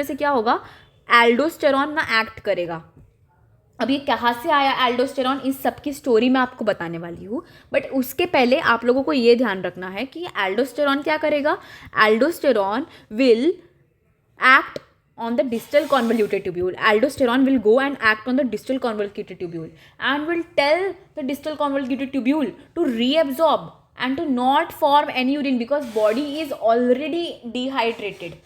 से क्या होगा, एल्डोस्टेरॉन ना एक्ट करेगा. अब ये कहाँ से आया एल्डोस्टेरॉन, इस सब की स्टोरी मैं आपको बताने वाली हूँ. बट उसके पहले आप लोगों को ये ध्यान रखना है कि एल्डोस्टेरॉन क्या करेगा, aldosterone will act on the distal convoluted tubule. Aldosterone will go and act on the distal convoluted tubule and will tell the distal convoluted tubule to reabsorb and to not form any urine, because body is already dehydrated.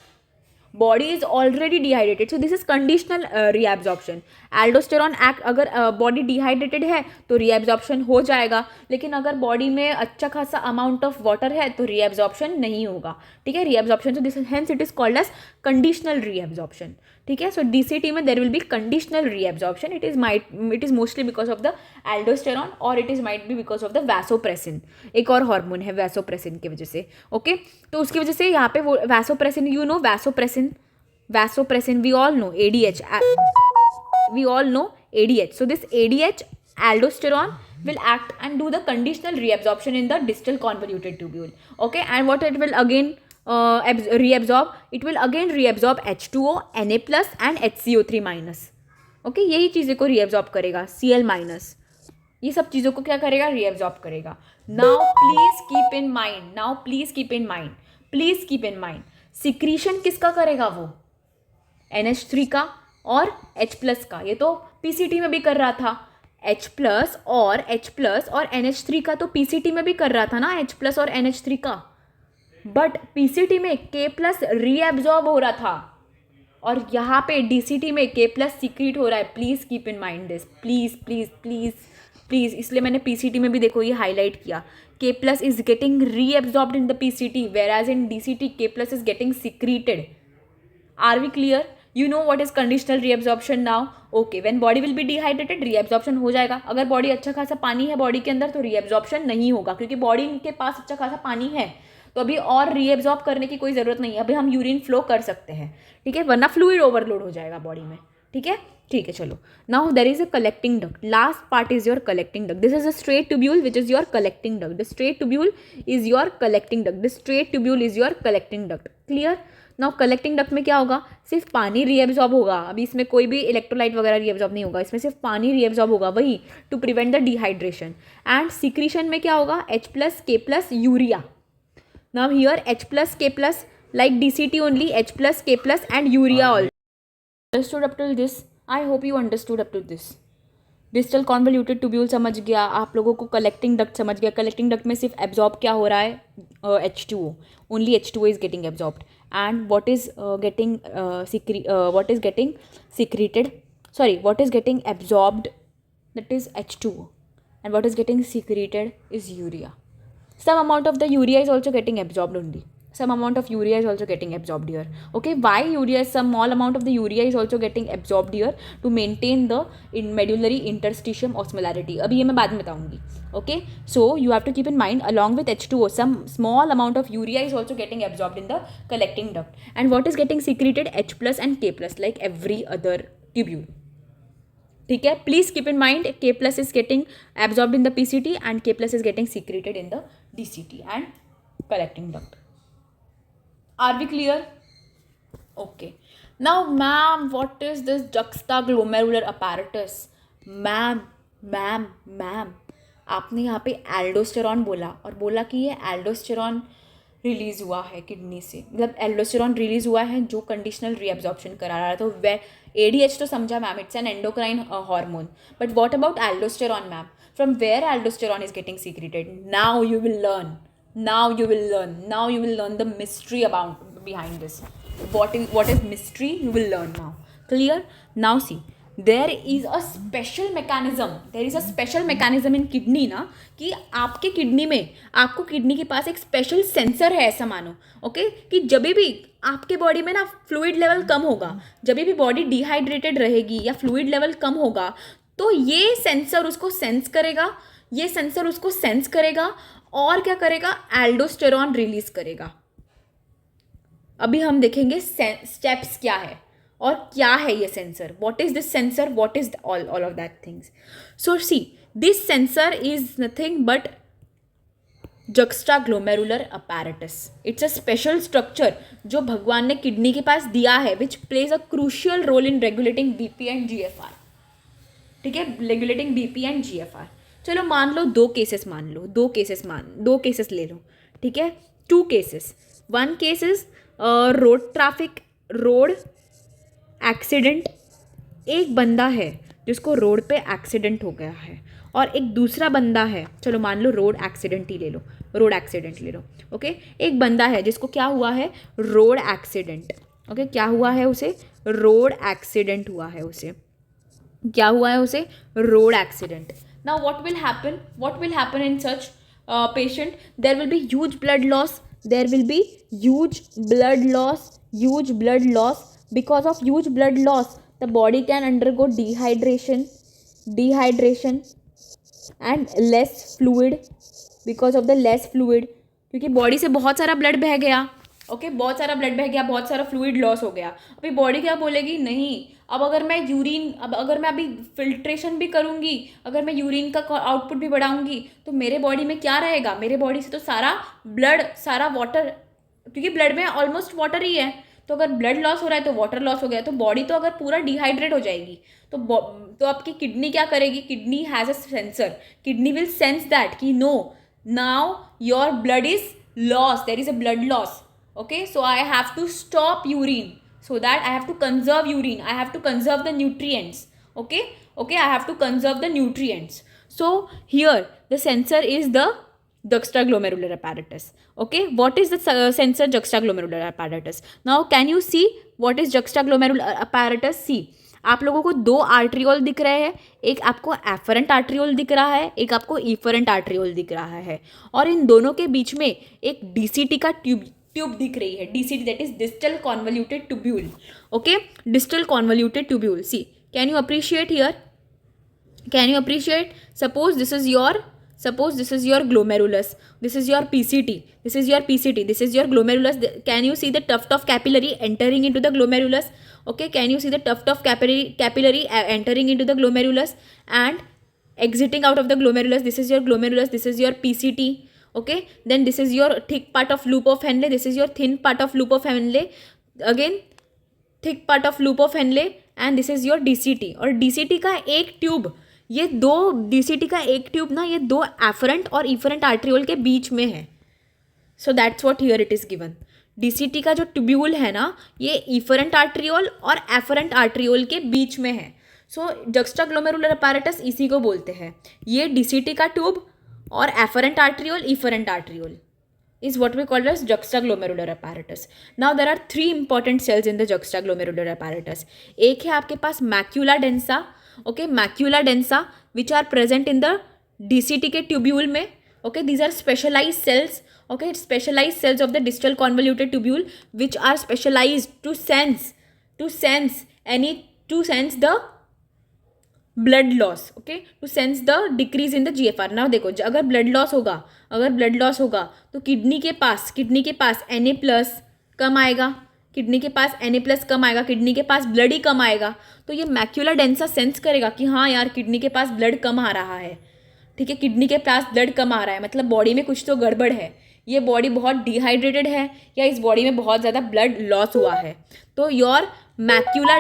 So this is conditional reabsorption. Aldosterone act, अगर body dehydrated है तो reabsorption हो जाएगा, लेकिन अगर body में अच्छा खासा अमाउंट ऑफ वाटर है तो रीएब्जॉर्प्शन नहीं होगा. ठीक है, रीएब्जॉर्प्शन, तो this hence it is called as conditional reabsorption. ठीक है, सो DCT में there will be conditional reabsorption. It is mostly because of the aldosterone, और it is might be because of the vasopressin. एक और hormone है vasopressin की वजह से. ओके, तो उसकी वजह से यहाँ पे वो vasopressin, you know vasopressin, we all know ADH. So this ADH, aldosterone, will act and do the conditional reabsorption in the distal convoluted tubule. Okay, and what it will again reabsorb? It will again reabsorb H2O, Na+ and HCO3-. Okay, यही चीज़ें को reabsorb करेगा, Cl-. ये सब चीज़ों को क्या करेगा, रीएब्जॉर्ब करेगा. Now please keep in mind, please keep in mind secretion किसका करेगा, वो NH3 का और H+ का. ये तो PCT में भी कर रहा था. H+ और NH3 का तो PCT में भी कर रहा था ना, H+ और NH3 का. बट PCT में K+ रीएब्जॉर्ब हो रहा था और यहाँ पे DCT में K+ सीक्रेट हो रहा है. Please keep in mind this, please please please please. इसलिए मैंने PCT में भी देखो ये हाईलाइट किया. K+ is getting reabsorbed in the PCT, whereas in DCT K+ is getting secreted. Are we clear? You know what is conditional reabsorption now? Okay, when body will be dehydrated, reabsorption हो जाएगा. अगर body अच्छा खासा पानी है body के अंदर तो reabsorption नहीं होगा, क्योंकि बॉडी के पास अच्छा खासा पानी है. तो अभी और रीएब्जॉर्ब करने की कोई ज़रूरत नहीं है. अभी हम यूरिन फ्लो कर सकते हैं, ठीक है, वरना फ्लूइड ओवरलोड हो जाएगा बॉडी में. ठीक है, ठीक है, चलो. Now there is a collecting duct. Last part is your collecting duct. This is a straight tubule which is your collecting duct. The straight tubule is your collecting duct. The straight tubule is your collecting duct. Clear. Now collecting duct में क्या होगा, सिर्फ पानी reabsorb होगा. अभी इसमें कोई भी इलेक्ट्रोलाइट वगैरह रीएब्जॉर्ब नहीं होगा, इसमें सिर्फ पानी रीएब्जॉर्ब होगा, वही to prevent the dehydration. And secretion में क्या होगा, H+, K+, urea. Now here H+, K+, like DCT only, H+, K+, and urea all. Understood up till this? I hope you understood up to this. Distal convoluted tubule समझ गया, आप लोगों को collecting duct समझ गया. Collecting duct में सिर्फ absorb क्या हो रहा है, H2O. Only H2O is getting absorbed. And what is getting absorbed, that is H2O, and what is getting secreted is urea. Some amount of the urea is also getting absorbed only. Some amount of urea is also getting absorbed here. Okay, why urea? Some small amount of the urea is also getting absorbed here to maintain the medullary interstitium osmolarity. अभी ये मैं बाद में बताऊंगी. Okay, so you have to keep in mind, along with H2O, some small amount of urea is also getting absorbed in the collecting duct. And what is getting secreted? H+ and K+, like every other tubule. ठीक है, please keep in mind K+ is getting absorbed in the PCT and K+ is getting secreted in the DCT and collecting duct. Are we clear? Okay. Now ma'am, what is this juxtaglomerular apparatus? Ma'am, आपने यहाँ पे aldosterone बोला और बोला कि ये aldosterone release हुआ है किडनी से, मतलब एल्डोस्टेरॉन रिलीज हुआ है जो कंडीशनल रीअब्जॉर्प्शन करा रहा है. तो वे ADH तो समझा ma'am, it's an endocrine hormone. But what about aldosterone ma'am? From where aldosterone is getting secreted? Now you will learn the mystery about behind this. What is mystery? You will learn now. Clear? Now see, there is a special mechanism in kidney ना, कि आपके kidney में, आपको kidney के पास एक special sensor है, ऐसा मानो. ओके, कि जब भी आपके बॉडी में ना फ्लूइड लेवल कम होगा, जब भी बॉडी डिहाइड्रेटेड रहेगी या फ्लूइड लेवल कम होगा, तो ये सेंसर उसको सेंस करेगा और क्या करेगा, एल्डोस्टेरॉन रिलीज करेगा. अभी हम देखेंगे स्टेप्स क्या है और क्या है ये sensor. What is this sensor, what is all of that things. So see, this sensor is nothing but juxtaglomerular apparatus. It's a special structure जो भगवान ने किडनी के पास दिया है, which plays a crucial role in regulating BP and GFR. ठीक है, regulating BP and GFR. चलो मान लो दो केसेस ले लो. ठीक है, 2 cases. 1 case is road accident. एक बंदा है जिसको रोड पे एक्सीडेंट हो गया है और एक दूसरा बंदा है, चलो मान लो रोड एक्सीडेंट ले लो. ओके, एक बंदा है जिसको क्या हुआ है, रोड एक्सीडेंट. ओके, क्या हुआ है उसे, रोड एक्सीडेंट हुआ है उसे. क्या हुआ है उसे, road accident. Now what will happen in such patient? There will be huge blood loss. Because of huge blood loss, the body can undergo dehydration and less fluid. Because of the less fluid, क्योंकि body से बहुत सारा blood बह गया. Okay, बहुत सारा fluid loss हो गया. अभी बॉडी क्या बोलेगी, नहीं, अब अगर मैं अभी फिल्ट्रेशन भी करूँगी, अगर मैं यूरिन का आउटपुट भी बढ़ाऊँगी, तो मेरे बॉडी में क्या रहेगा, मेरे बॉडी से तो सारा ब्लड, सारा वाटर, क्योंकि ब्लड में ऑलमोस्ट वाटर ही है, तो अगर ब्लड लॉस हो रहा है तो वाटर लॉस हो गया, तो बॉडी तो अगर पूरा डिहाइड्रेट हो जाएगी, तो आपकी किडनी क्या करेगी, kidney has a sensor, kidney will sense that कि no, now your blood is loss, there is a blood loss, okay, so I have to stop urine, so that I have to conserve urine, I have to conserve the nutrients, okay, I have to conserve the nutrients. So here the sensor is the juxtaglomerular apparatus, okay. What is the sensor juxtaglomerular apparatus? Now can you see what is juxtaglomerular apparatus? See, आप लोगों को दो arteriole दिख रहे हैं, एक आपको efferent arteriole दिख रहा है, एक आपको इफरेंट आर्ट्रियोल दिख रहा है, और इन दोनों के बीच में एक डीसीटी का ट्यूब दिख रही है, DCT, that is distal convoluted tubule, okay, distal convoluted tubule. See, can you appreciate here, can you appreciate, suppose this is your glomerulus, this is your PCT, this is your glomerulus. Can you see the tuft of capillary entering into the glomerulus? Okay, can you see the tuft of capillary entering into the glomerulus and exiting out of the glomerulus? This is your glomerulus, this is your PCT, okay. Then this is your thick part of loop of Henle, this is your thin part of loop of Henle, again thick part of loop of Henle, and this is your DCT. और DCT का एक tube, ये दो DCT का एक tube ना, ये दो एफरेंट और इफरेंट आर्ट्रियोल के बीच में है. So that's what here it is given. DCT का जो ट्यूब्यूल है ना, ये इफरेंट आर्ट्रियोल और एफरेंट आर्ट्रियोल के बीच में है. सो जक्स्टाग्लोमेरुलर अपैरेटस इसी को बोलते हैं. ये DCT का ट्यूब और afferent arteriole, efferent arteriole is what we call as juxtaglomerular apparatus. Now there are three important cells in the juxtaglomerular apparatus. एक है आपके पास macula densa, okay, macula densa, which are present in the DCT के tubule में, okay. These are specialized cells, okay, specialized cells of the distal convoluted tubule which are specialized to sense the blood loss, okay, to sense the decrease in the GFR. Now देखो, अगर blood loss होगा तो kidney के पास Na+ कम आएगा, kidney के पास blood ही कम आएगा. तो ये मैक्यूला डेंसा सेंस करेगा कि हाँ यार, किडनी के पास ब्लड कम आ रहा है, ठीक है, किडनी के पास ब्लड कम आ रहा है, मतलब बॉडी में कुछ तो गड़बड़ है, ये बॉडी बहुत डिहाइड्रेटेड है या इस बॉडी में बहुत ज़्यादा ब्लड लॉस हुआ है. तो your macula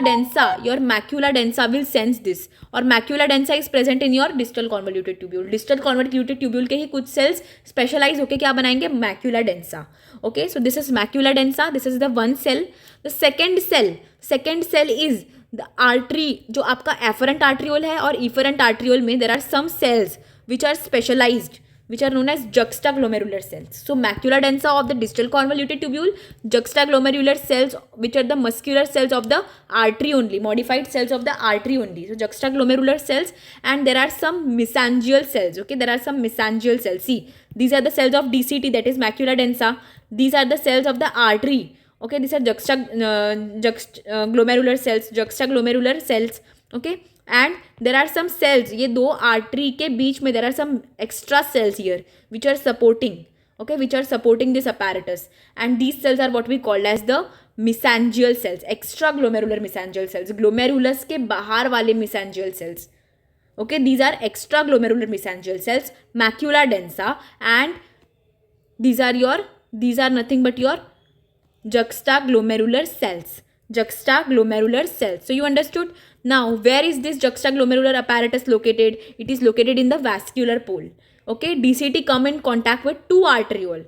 densa will sense this, और macula densa is present in your distal convoluted tubule. Distal convoluted tubule के ही कुछ सेल्स स्पेशलाइज होकर क्या बनाएंगे, macula densa, okay. So this is macula densa, this is the one cell. The second cell is the artery, जो आपका afferent arteriole है, और इफरेंट आर्ट्रियोल में there are some cells which are specialised, which are known as juxtaglomerular cells. So macula densa of the distal convoluted tubule, juxtaglomerular cells which are the muscular cells of the artery only, modified cells of the artery only. So juxtaglomerular cells, and there are some mesangial cells, okay, there are some mesangial cells. See, these are the cells of DCT, that is macula densa. These are the cells of the artery, okay. These are juxtaglomerular cells, okay. And there are some cells, ये दो artery के बीच में there are some extra cells here which are supporting, okay, which are supporting this apparatus, and these cells are what we call as the mesangial cells, extraglomerular mesangial cells, glomerulus के बाहर वाले mesangial cells, okay. These are extraglomerular mesangial cells, macula densa, and these are nothing but your juxtaglomerular cells. So you understood. Now where is this juxtaglomerular apparatus located? It is located in the vascular pole, okay. DCT come in contact with two arteriole,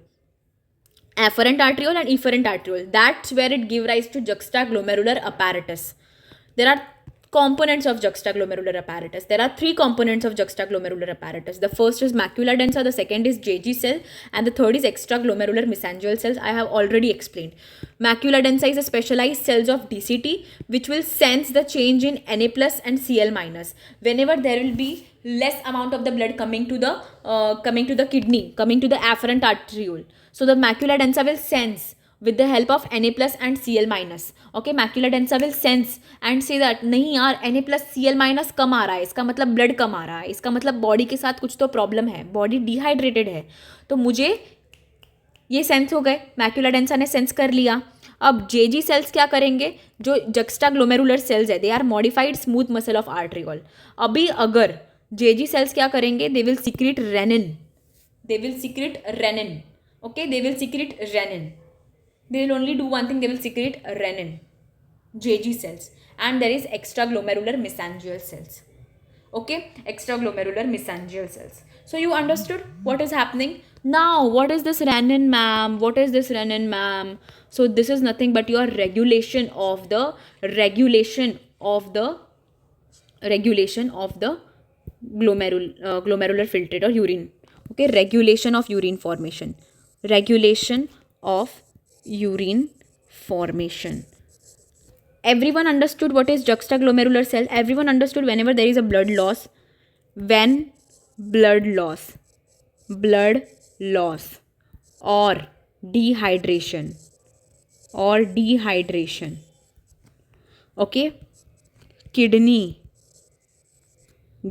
afferent arteriole and efferent arteriole. That's where it give rise to juxtaglomerular apparatus. There are components of juxtaglomerular apparatus. There are three components of juxtaglomerular apparatus. The first is macula densa, the second is JG cell, and the third is extraglomerular mesangial cells. I have already explained. Macula densa is a specialized cells of DCT which will sense the change in Na+ and Cl-. Whenever there will be less amount of the blood coming to the kidney, coming to the afferent arteriole, so the macula densa will sense with the help of Na+ and Cl-. okay, macula densa will sense and say that नहीं यार, Na+ Cl- कम आ रहा है, इसका मतलब blood कम आ रहा है, इसका मतलब बॉडी के साथ कुछ तो प्रॉब्लम है, बॉडी डिहाइड्रेटेड है. तो मुझे ये सेंस हो गए, मैक्यूला डेंसा ने सेंस कर लिया. अब जेजी सेल्स क्या करेंगे, जो जक्स्टाग्लोमेरुलर सेल्स है, they are modified smooth muscle of arteriole. अभी अगर जेजी सेल्स क्या करेंगे, they will secrete renin, okay, they will secrete renin. they will only do one thing, they will secrete renin, JG cells, and there is extraglomerular mesangial cells. Okay, extraglomerular mesangial cells. So you understood what is happening. Now what is this renin, ma'am? What is this renin, ma'am? So this is nothing but your regulation of the glomerular filtrate or urine. Okay, regulation of urine formation. Regulation of urine formation. Everyone understood what is juxtaglomerular cell. Everyone understood whenever there is a blood loss, when blood loss or dehydration, okay, kidney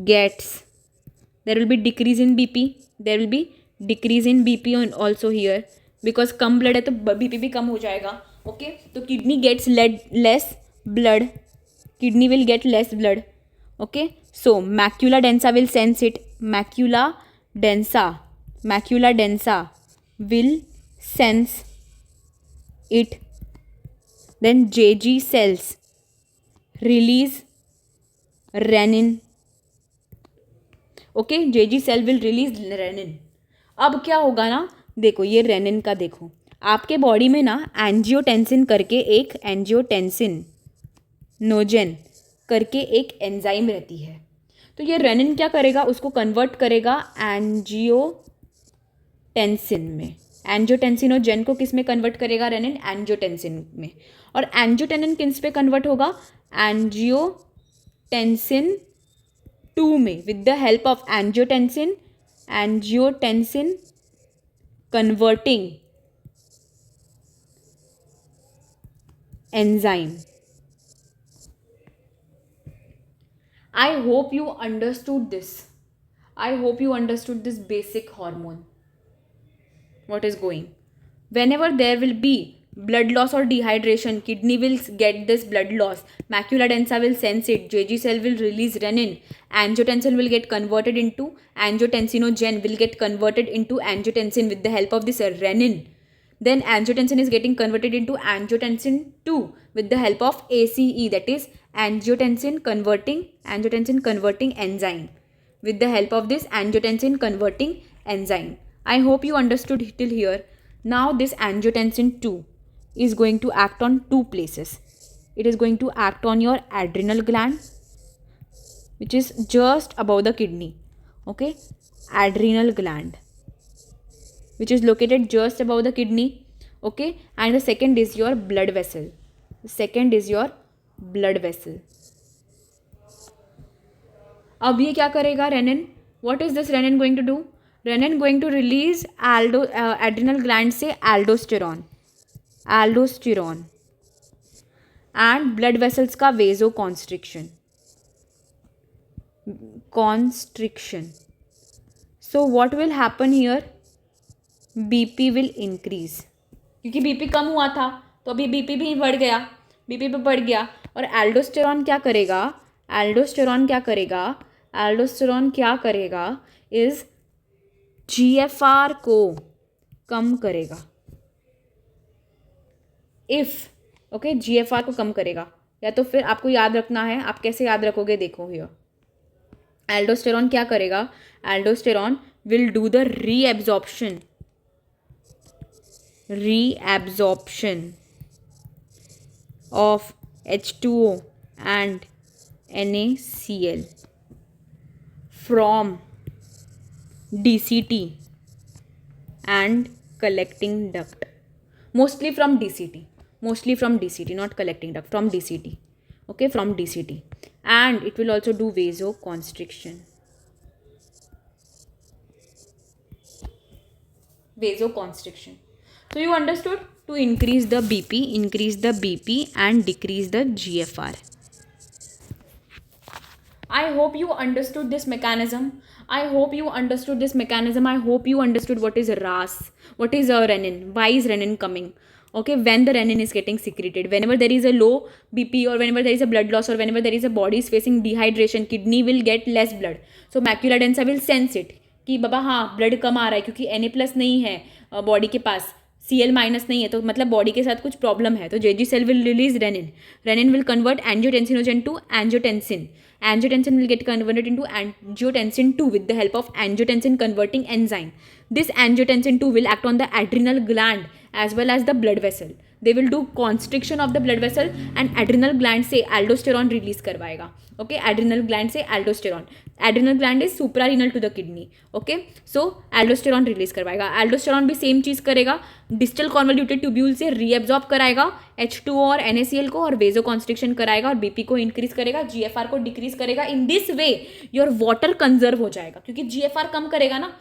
gets, there will be decrease in BP, there will be decrease in BP also here, because come blood है तो BP भी कम हो जाएगा. Okay, तो kidney gets less blood, kidney will get less blood. Okay, so macula densa will sense it, macula densa will sense it. Then JG cells release renin. ओके, JG cell will release renin. अब क्या होगा ना, देखो ये rennin का, देखो आपके बॉडी में ना एंजियोटेंसिन करके एक नोजेन करके एक एंजाइम रहती है. तो ये रेनिन क्या करेगा, उसको कन्वर्ट करेगा एंजियोटेंसिन में. एंजियोटेंसिनोजेन को किस में कन्वर्ट करेगा रेनिन? एंजियोटेंसिन में. और एंजियोटेनिन किस पे कन्वर्ट होगा? एंजियोटेंसिन 2 में. With the help of angiotensin converting enzyme. I hope you understood this. I hope you understood this basic hormone. What is going? Whenever there will be blood loss or dehydration, kidney will get this blood loss, macula densa will sense it, JG cell will release renin, angiotensin will get converted into angiotensinogen, will get converted into angiotensin with the help of this renin. Then angiotensin is getting converted into angiotensin 2 with the help of ACE, that is angiotensin converting enzyme, with the help of this angiotensin converting enzyme. I hope you understood till here. Now this angiotensin 2 is going to act on two places. It is going to act on your adrenal gland, which is just above the kidney. Okay, adrenal gland, which is located just above the kidney. Okay, and the second is your blood vessel. अब ये क्या करेगा rennin? What is this renin going to do? Renin going to release adrenal gland से aldosterone and blood vessels का vasoconstriction. So what will happen here? BP will increase, क्योंकि BP कम हुआ था तो अभी BP भी बढ़ गया. और एल्डोस्टेरॉन क्या करेगा इज GFR को कम करेगा. GFR को कम करेगा. या तो फिर आपको याद रखना है, आप कैसे याद रखोगे, देखो हियर. एल्डोस्टेरॉन क्या करेगा? Aldosterone will do the reabsorption of H2O and NaCl from DCT and collecting duct. Mostly from DCT, not collecting duct, from DCT. Okay, from DCT. And it will also do vasoconstriction. So you understood? To increase the BP and decrease the GFR. I hope you understood this mechanism. I hope you understood what is RAS, what is renin, why is renin coming. Okay, when the renin is getting secreted, whenever there is a low BP or whenever there is a blood loss or whenever there is a body is facing dehydration, kidney will get less blood. So macula densa will sense it कि बाबा हाँ blood कम आ रहा है क्योंकि Na+ नहीं है body के पास, Cl minus नहीं है तो मतलब बॉडी के साथ कुछ प्रॉब्लम है, तो JG cell will release renin. Renin will convert angiotensinogen to angiotensin. Angiotensin will get converted into angiotensin 2 with the help of angiotensin converting enzyme. This angiotensin 2 will act on the adrenal gland as well as the blood vessel. They will do constriction of the blood vessel and adrenal gland से aldosterone release करवाएगा. Okay, adrenal gland से aldosterone. Adrenal gland is suprarenal to the kidney. Okay, so aldosterone release करवाएगा. Aldosterone भी same चीज़ करेगा, distal convoluted tubule से reabsorb कराएगा H2O और NaCl को और vasoconstriction कराएगा और BP को increase करेगा, GFR को decrease करेगा. In this way your water conserve हो जाएगा, क्योंकि GFR कम करेगा ना.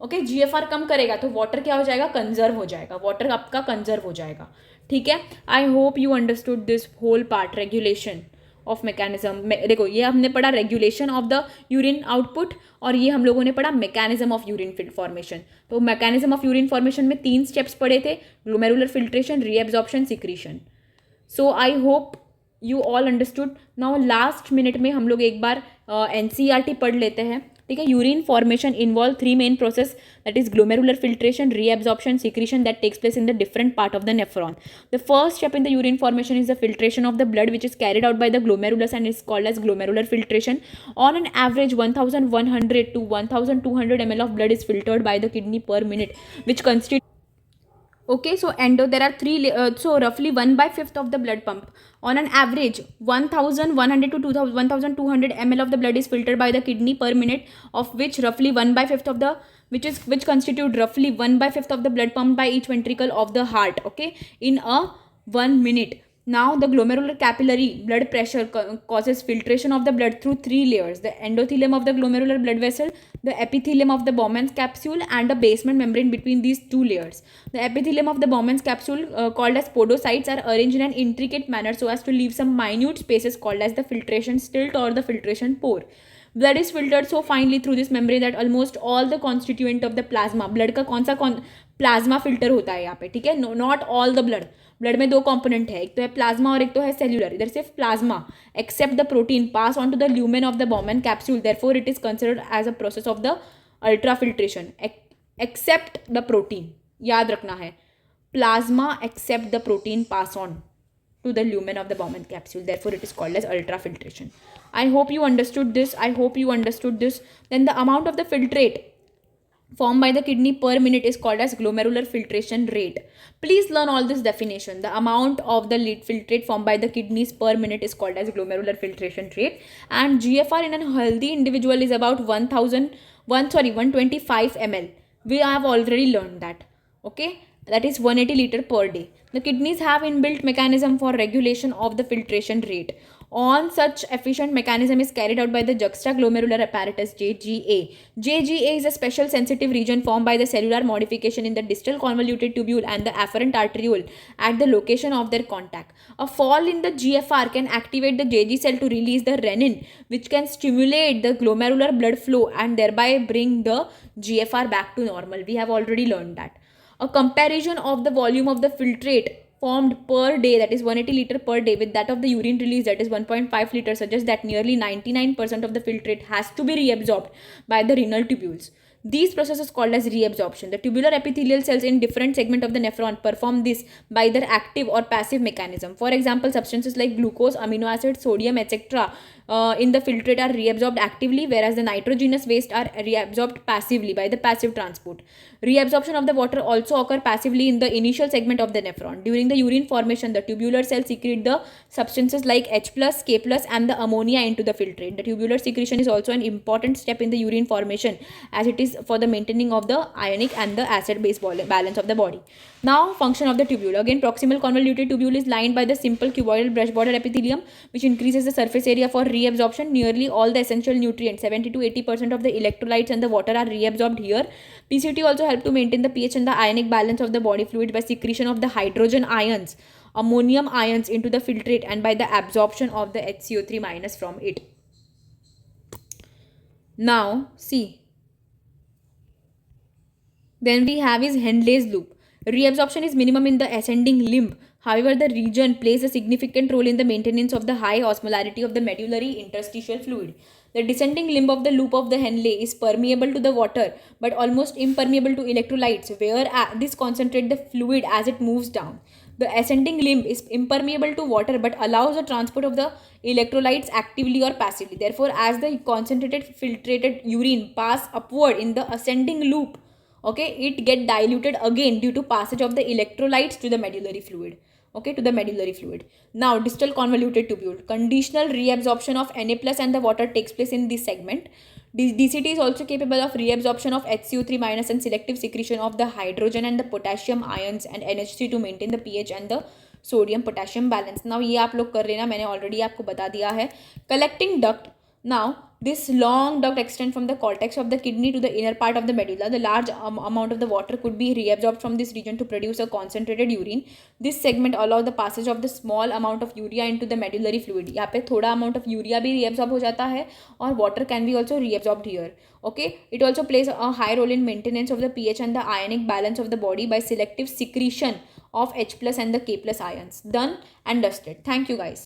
ओके, GFR कम करेगा तो वाटर क्या हो जाएगा, कंजर्व हो जाएगा, वाटर आपका कंजर्व हो जाएगा. ठीक है, I hope you understood this whole part. Regulation of mechanism, देखो ये हमने पढ़ा regulation of the urine output और ये हम लोगों ने पढ़ा मैकेनिज्म ऑफ यूरिन फॉर्मेशन. तो मैकेनिज्म ऑफ यूरिन फॉर्मेशन में 3 स्टेप्स पढ़े थे, glomerular filtration, reabsorption, secretion. So I hope you all understood. Now last minute में हम लोग एक बार NCERT पढ़ लेते हैं. ठीक है, urine formation involve 3 main process, that is glomerular filtration, reabsorption, secretion that takes place in the different part of the nephron. The first step in the urine formation is the filtration of the blood, which is carried out by the glomerulus and is called as glomerular filtration. On an average 1100 to 1200 ml of blood is filtered by the kidney per minute, which constitutes. Okay, so there are so roughly 1/5 of the blood pump. On an average 1100 to 1200 ml of the blood is filtered by the kidney per minute, of which roughly 1/5 of the which constitute roughly 1/5 of the blood pumped by each ventricle of the heart. Okay, in a 1 minute. Now the glomerular capillary blood pressure causes filtration of the blood through 3 layers: the endothelium of the glomerular blood vessel, the epithelium of the Bowman's capsule, and the basement membrane between these 2 layers. The epithelium of the Bowman's capsule, called as podocytes, are arranged in an intricate manner so as to leave some minute spaces called as the filtration stilt or the filtration pore. Blood is filtered so finely through this membrane that almost all the constituent of the plasma, blood का कौन सा plasma filter होता है यहाँ पे. ठीक है, not all the blood. Blood में 2 कंपोनेंट है, एक तो है प्लाज्मा और एक तो है सेल्यूलर. इधर सिर्फ plasma. Except the protein pass on to the lumen of the Bowman capsule, therefore it is considered as a process of the ultra filtration. Except the protein, याद रखना है, plasma except the protein pass on to the lumen of the Bowman capsule, therefore it is called as ultrafiltration. I hope you understood this. Then the amount of the filtrate formed by the kidney per minute is called as glomerular filtration rate. Please learn all this definition. The amount of the filtrate formed by the kidneys per minute is called as glomerular filtration rate, and GFR in a healthy individual is about 125 ml. We have already learned that. Okay, that is 180 liter per day. The kidneys have inbuilt mechanism for regulation of the filtration rate. On such efficient mechanism is carried out by the juxtaglomerular apparatus, JGA. JGA is a special sensitive region formed by the cellular modification in the distal convoluted tubule and the afferent arteriole at the location of their contact. A fall in the GFR can activate the JG cell to release the renin, which can stimulate the glomerular blood flow and thereby bring the GFR back to normal. We have already learned that. A comparison of the volume of the filtrate formed per day, that is 180 liter per day, with that of the urine release, that is 1.5 liter, suggests that nearly 99% of the filtrate has to be reabsorbed by the renal tubules. These processes called as reabsorption. The tubular epithelial cells in different segment of the nephron perform this by their active or passive mechanism. For example, substances like glucose, amino acids, sodium, etc. In the filtrate are reabsorbed actively, whereas the nitrogenous waste are reabsorbed passively by the passive transport. Reabsorption of the water also occur passively in the initial segment of the nephron. During the urine formation, the tubular cells secrete the substances like H+, K+, and the ammonia into the filtrate. The tubular secretion is also an important step in the urine formation, as it is for the maintaining of the ionic and the acid-base balance of the body. Now, function of the tubule. Again, proximal convoluted tubule is lined by the simple cuboidal brush border epithelium, which increases the surface area for reabsorption. Nearly all the essential nutrients, 70 to 80% of the electrolytes and the water are reabsorbed here. PCT also help to maintain the pH and the ionic balance of the body fluid by secretion of the hydrogen ions, ammonium ions into the filtrate, and by the absorption of the HCO3 minus from it. Now, see. Then we have is Henle's loop. Reabsorption is minimum in the ascending limb. However, the region plays a significant role in the maintenance of the high osmolarity of the medullary interstitial fluid. The descending limb of the loop of the Henle is permeable to the water but almost impermeable to electrolytes, where this concentrate the fluid as it moves down. The ascending limb is impermeable to water but allows the transport of the electrolytes actively or passively. Therefore, as the concentrated filtrated urine pass upward in the ascending loop, okay, it get diluted again due to passage of the electrolytes to the medullary fluid. Okay, to the medullary fluid. Now, distal convoluted tubule. Conditional reabsorption of Na plus and the water takes place in this segment. DCT is also capable of reabsorption of HCO3 minus and selective secretion of the hydrogen and the potassium ions and NH3 to maintain the pH and the sodium potassium balance. Now ये आप लोग कर लेना, मैंने already आपको बता दिया है. Collecting duct. Now, this long duct extends from the cortex of the kidney to the inner part of the medulla. The large amount of the water could be reabsorbed from this region to produce a concentrated urine. This segment allows the passage of the small amount of urea into the medullary fluid. यहाँ पे थोड़ा amount of urea भी reabsorb हो जाता है और water can be also reabsorbed here. Okay, it also plays a high role in maintenance of the pH and the ionic balance of the body by selective secretion of H plus and the K plus ions. Done and dusted. Thank you guys.